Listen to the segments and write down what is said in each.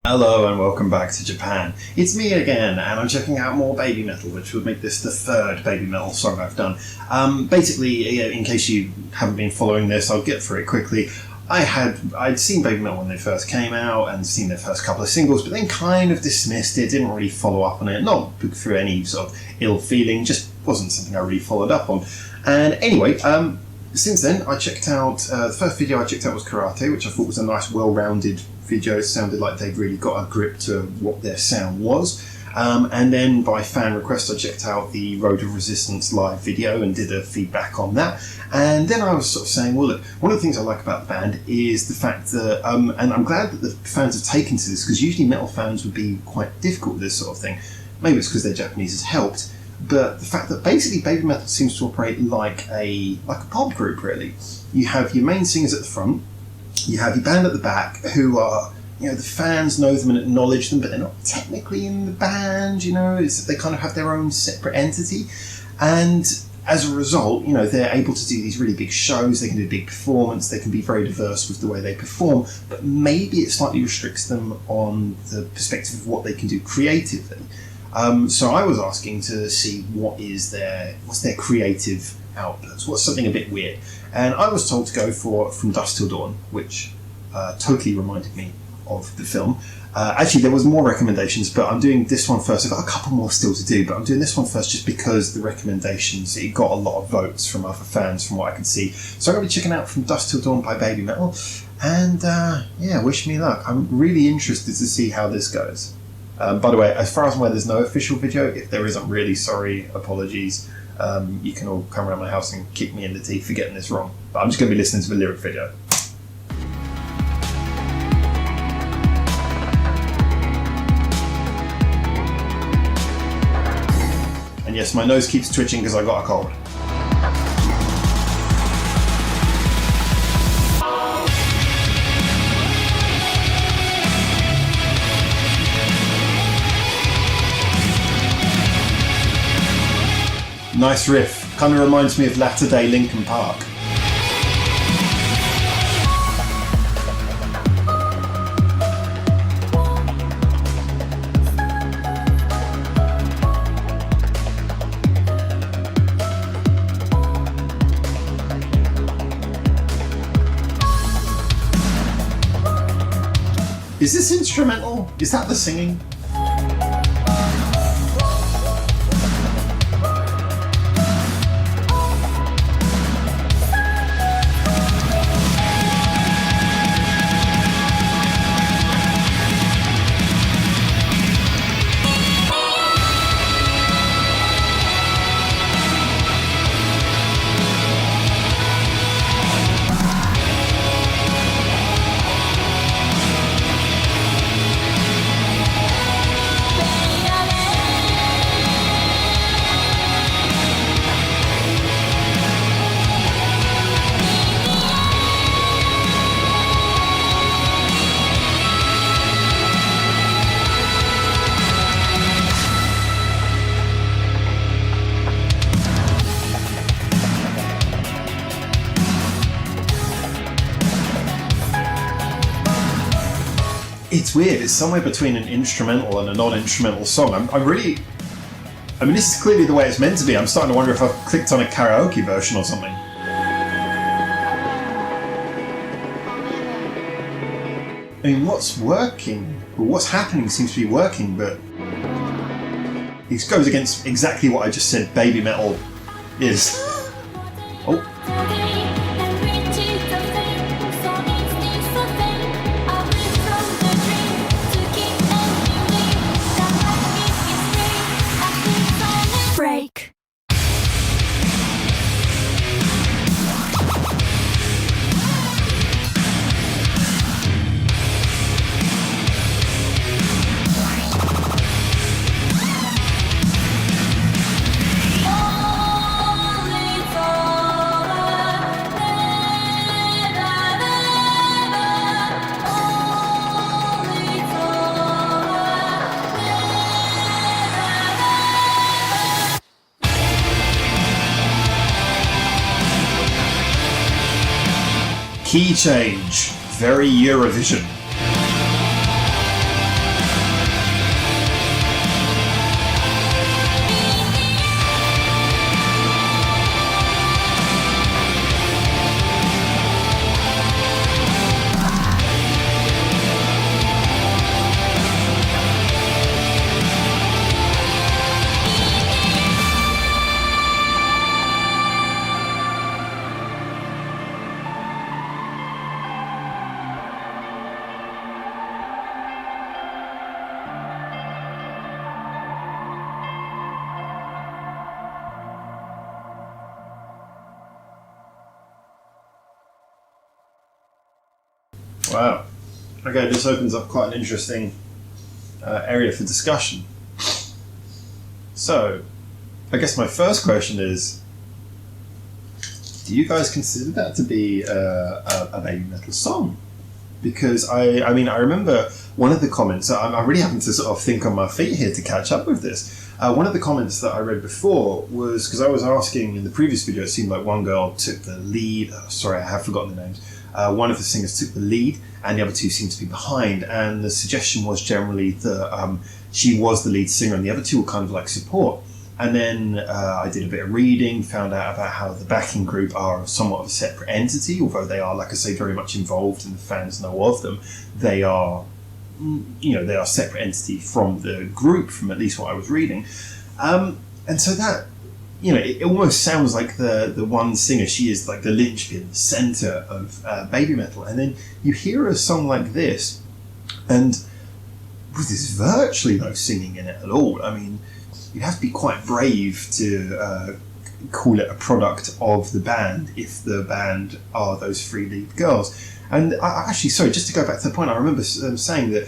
Hello and welcome back to Japan. It's me again, and I'm checking out more BABYMETAL, which would make this the third BABYMETAL song I've done. Basically, in case you haven't been following this, I'll get through it quickly. I'd seen BABYMETAL when they first came out and seen their first couple of singles, but then kind of dismissed it, didn't really follow up on it, not through any sort of ill feeling, just wasn't something I really followed up on. And anyway, since then I checked out, the first video I checked out was Karate, which I thought was a nice well-rounded video. It sounded like they'd really got a grip to what their sound was. And then by fan request I checked out the Road of Resistance live video and did a feedback on that. And then I was sort of saying, well look, one of the things I like about the band is the fact that, and I'm glad that the fans have taken to this, because usually metal fans would be quite difficult with this sort of thing. Maybe it's because they're Japanese has helped, but the fact that basically BABYMETAL seems to operate like a pop group really. You have your main singers at the front, you have your band at the back who are, you know, the fans know them and acknowledge them, but they're not technically in the band, you know, they kind of have their own separate entity. And as a result, you know, they're able to do these really big shows, they can do a big performance, they can be very diverse with the way they perform, but maybe it slightly restricts them on the perspective of what they can do creatively. So I was asking to see what's their creative outputs, what's something a bit weird. And I was told to go for From Dusk Till Dawn, which totally reminded me of the film. Actually, there was more recommendations, but I'm doing this one first. I've got a couple more still to do, but I'm doing this one first just because the recommendations, it got a lot of votes from other fans from what I can see. So I'm going to be checking out From Dusk Till Dawn by BABYMETAL, and yeah, wish me luck. I'm really interested to see how this goes. By the way, as far as I'm aware, there's no official video. If there is, I'm really sorry, apologies. You can all come around my house and kick me in the teeth for getting this wrong. But I'm just going to be listening to the lyric video. And yes, my nose keeps twitching because I got a cold. Nice riff, kind of reminds me of latter-day Linkin Park. Is this instrumental? Is that the singing? It's weird, it's somewhere between an instrumental and a non-instrumental song. I mean, this is clearly the way it's meant to be. I'm starting to wonder if I've clicked on a karaoke version or something. I mean, what's working, or what's happening seems to be working, but it goes against exactly what I just said BABYMETAL is. Oh. Key change. Very Eurovision. Wow. Okay, this opens up quite an interesting area for discussion. So, I guess my first question is, do you guys consider that to be a baby metal song? Because I mean, I remember one of the comments, I'm really having to sort of think on my feet here to catch up with this. One of the comments that I read before was, because I was asking in the previous video, it seemed like one girl took the lead. Sorry, I have forgotten the names. One of the singers took the lead and the other two seemed to be behind. And the suggestion was generally that she was the lead singer and the other two were kind of like support. And then I did a bit of reading, found out about how the backing group are somewhat of a separate entity, although they are, like I say, very much involved and the fans know of them. They are, they are a separate entity from the group, from at least what I was reading. And so that, it almost sounds like the one singer, she is like the linchpin, the centre of baby metal. And then you hear a song like this, and with this virtually no singing in it at all. I mean, you'd have to be quite brave to call it a product of the band if the band are those three lead girls. And actually, sorry, just to go back to the point, I remember saying that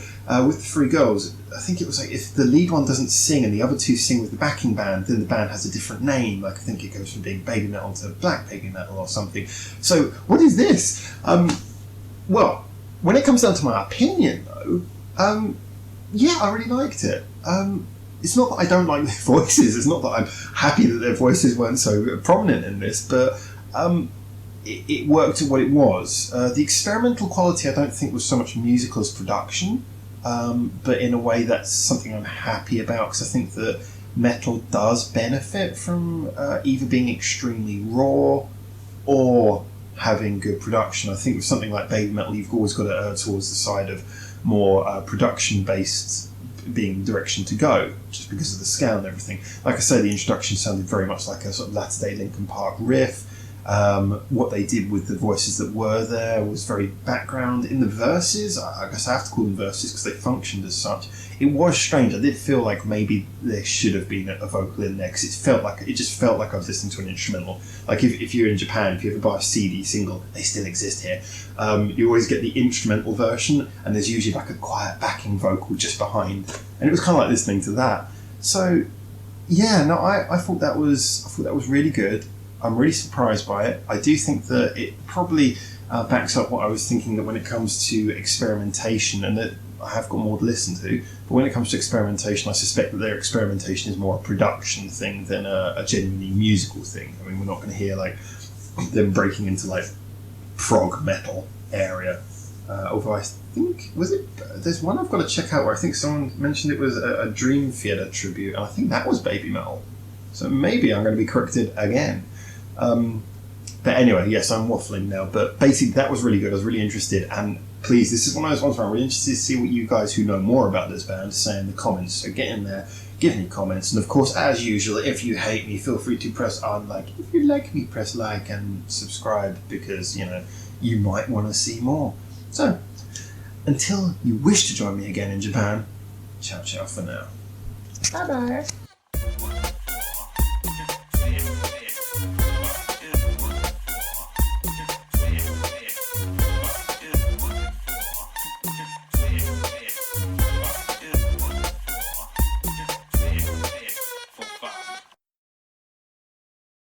with the three girls, I think it was like if the lead one doesn't sing and the other two sing with the backing band, then the band has a different name. Like I think it goes from being baby metal to black baby metal or something. So what is this? Well, when it comes down to my opinion though, yeah, I really liked it. It's not that I don't like their voices. It's not that I'm happy that their voices weren't so prominent in this, but it worked at what it was. The experimental quality I don't think was so much musical as production, but in a way that's something I'm happy about, because I think that metal does benefit from either being extremely raw or having good production. I think with something like baby metal, you've always got to err towards the side of more production-based being the direction to go, just because of the scale and everything. Like I say, the introduction sounded very much like a sort of latter-day Linkin Park riff. What they did with the voices that were there was very background. In the verses, I guess I have to call them verses because they functioned as such. It was strange. I did feel like maybe there should have been a vocal in there, because it just felt like I was listening to an instrumental. Like if you're in Japan, if you ever buy a CD single, they still exist here. You always get the instrumental version, and there's usually like a quiet backing vocal just behind, and it was kind of like listening to that. So yeah, no, I thought that was really good. I'm really surprised by it. I do think that it probably backs up what I was thinking, that when it comes to experimentation, and that I have got more to listen to, but when it comes to experimentation, I suspect that their experimentation is more a production thing than a genuinely musical thing. I mean, we're not going to hear like them breaking into like prog metal area. Although I think, there's one I've got to check out where I think someone mentioned it was a Dream Theater tribute, and I think that was baby metal. So maybe I'm going to be corrected again. But anyway, yes, I'm waffling now, but basically that was really good. I was really interested, and please, this is one of those ones where I'm really interested to see what you guys who know more about this band say in the comments. So get in there, give me comments, and of course, as usual, if you hate me, feel free to press unlike. If you like me, press like and subscribe, because you might want to see more. So until you wish to join me again in Japan, ciao ciao for now. Bye bye.